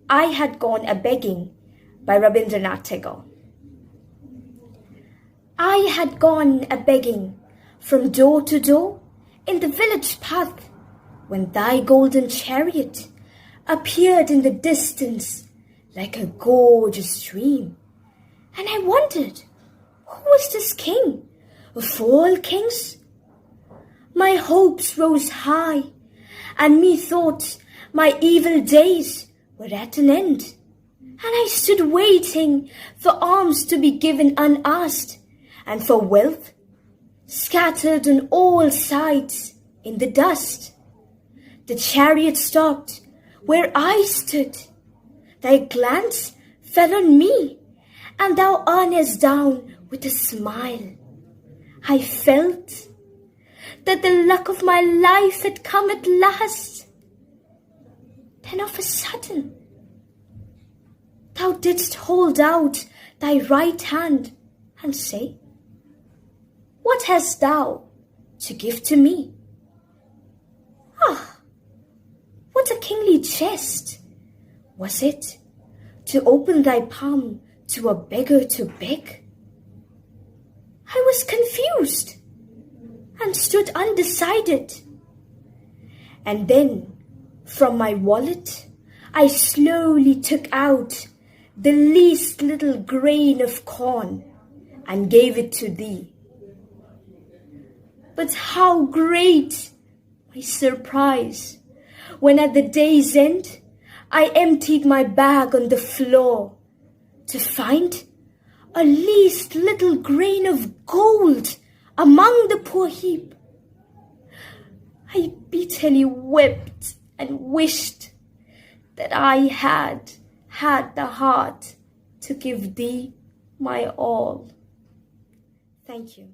I Had Gone A-Begging by Rabindranath Tagore. I had gone a-begging from door to door in the village path when thy golden chariot appeared in the distance like a gorgeous dream. And I wondered, who was this king of all kings? My hopes rose high, and methought my evil days were at an end. And I stood waiting for alms to be given unasked, and for wealth scattered on all sides in the dust. The chariot stopped where I stood. Thy glance fell on me, and thou earnest down with a smile. I felt that the luck of my life had come at last. Then of a sudden, thou didst hold out thy right hand and say, "What hast thou to give to me?" Ah, what a kingly jest was it to open thy palm to a beggar to beg. I was confused and stood undecided. And then from my wallet I slowly took out the least little grain of corn and gave it to thee. But how great my surprise when at the day's end I emptied my bag on the floor to find a least little grain of gold among the poor heap. I bitterly wept and wished that I had the heart to give thee my all. Thank you.